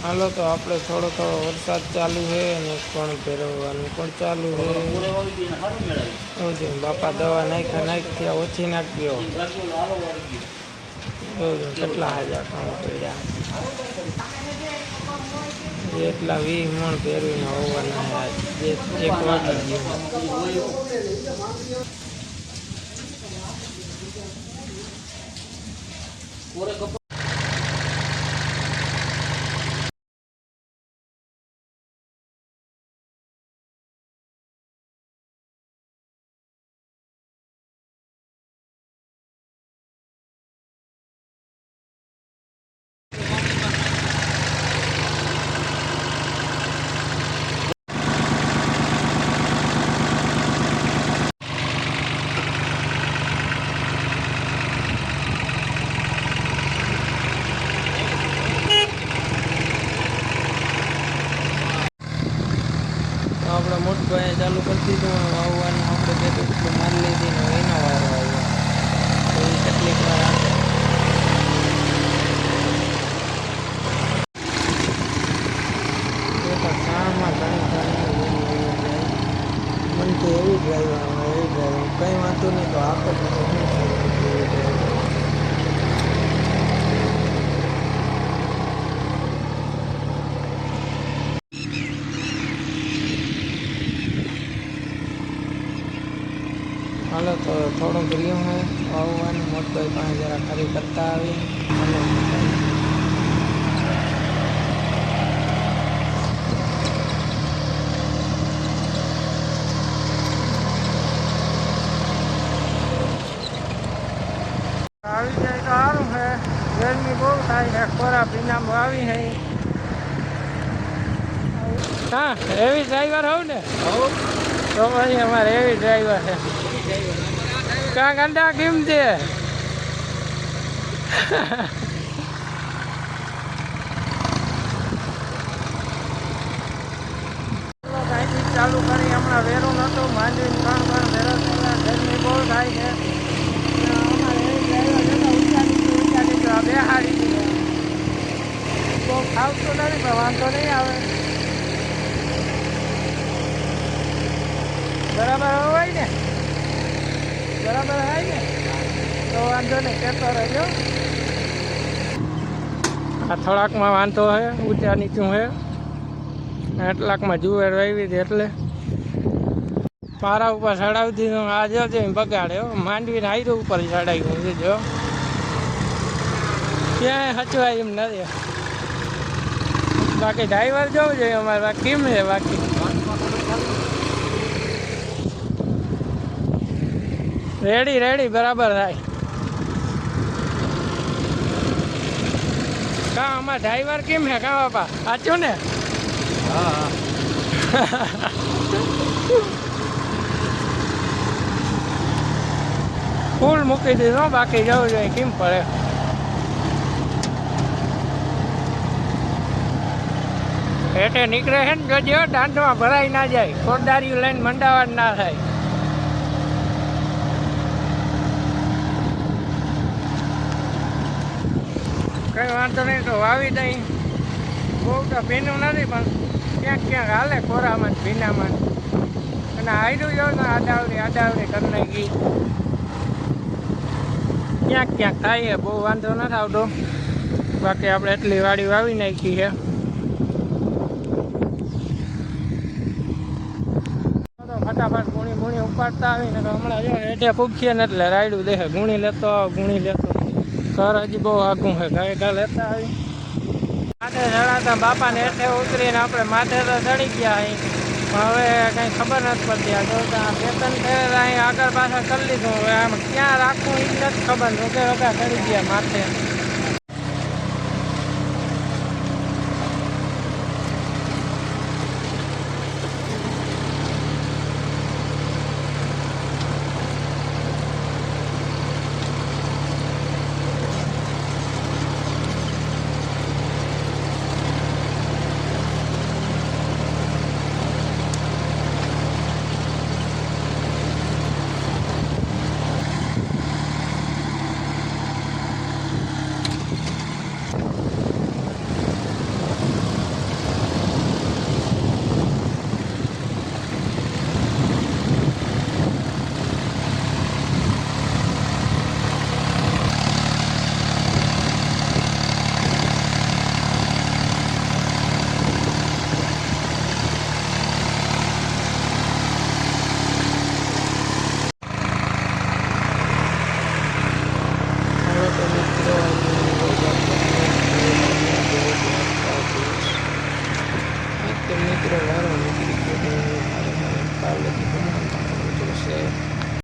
હાલો તો આપણે થોડો થોડો વરસાદ ચાલુ છે અને પણ ફેરવવાનું પણ ચાલુ છે. બાપા દવા નાખ્યા ઓછી નાખ્યો. કેટલા હજાર કામ કર્યા એટલા 20 મણ પહેરવીને હોવાના એક વાગી ગયો. આપણે મોટભાઈ ચાલુ કરી દીધું વાવવાનું. આપણે કીધું એટલું મારી લીધી ને એનો વારો આવ્યો. એવી તકલીફમાં રાખે. શાળામાં મને તો એવી ડ્રાઈવર કંઈ વાંધો નહીં તો આપણે હાલો તો થોડુંક રહ્યું હોય વાવવાનું. મોટભાઈ પાસે જરા ખરી કરતા આવી. આવી જાય તો સારું છે. ગરમી બહુ થાય છે. ખોરા પીનામાં આવી છે. હા એવી ડ્રાઈવર હોવ ને તો પછી અમારે એવી ડ્રાઈવર છે. કાં ગંડા કેમ છે? ચાલુ કરી હમણાં વેરો નતો માંડવી ત્રણ વેરો ગરમી બહુ થાય છે. અમારે એવી ડ્રાઈવર બે હારી બહુ ખાવતું નથી પણ વાંધો નહીં આવે. બરાબર હોય ને બરાબર હોય ને તો વાંધો નહીં કહેતો રહેજો. આ થોડાકમાં વાંધો છે. ઊંચા નીચું છે. એટલાકમાં જુવેર વાવી હતી એટલે પારા ઉપર ચડાવી દીધું. આ જો બગાડ્યો માંડવીને હાઈરો ઉપર ચડાવ્યું છે. જો ક્યાંય હચવાય એમ નથી. બાકી ડ્રાઈવર જવું જોઈએ અમારે. બાકી કેમ છે? બાકી રેડી બરાબર થાય. કા અમારા ડ્રાઈવર કેમ છે? કા બાપા સાચું ને? હા ફૂલ મૂકી દીધો. બાકી જવું જોઈએ કેમ પડે. એટલે નીકળે છે ને જોજો દાંતમાં ભરાઈ ના જાય. ખોરદારીઓ લઈને મંડાવા ના થાય. કઈ વાંધો નહીં તો વાવી દઈ. બહુ તો ભીનું નથી પણ ક્યાંક હાલે ખોરામાં ભીનામાં. અને હાર્યું જો ને આડાવડી કરી નાખી. ક્યાંક થાય બહુ વાંધો નથી આવતો. બાકી આપણે એટલી વાડી વાવી નાખી છે. ફટાફટ ગુણી ઉપાડતા આવીને હમણાં જો હેઠે પૂછીએ ને એટલે રાયડું દેખે. ગુણી લેતો ઘર હજી બહુ આઘું છે. ગાય લેતા આવી માથે ચડાતા બાપાને હેઠે ઉતરીને આપણે માથે તો ચડી ગયા અહીં. હવે કંઈ ખબર નથી પડતી. આ જોતા 2-3 ફેર અહીં આગળ પાછળ કરી લીધું. હવે આમ ક્યાં રાખવું એ નથી ખબર. રોકે ચડી ગયા માથે.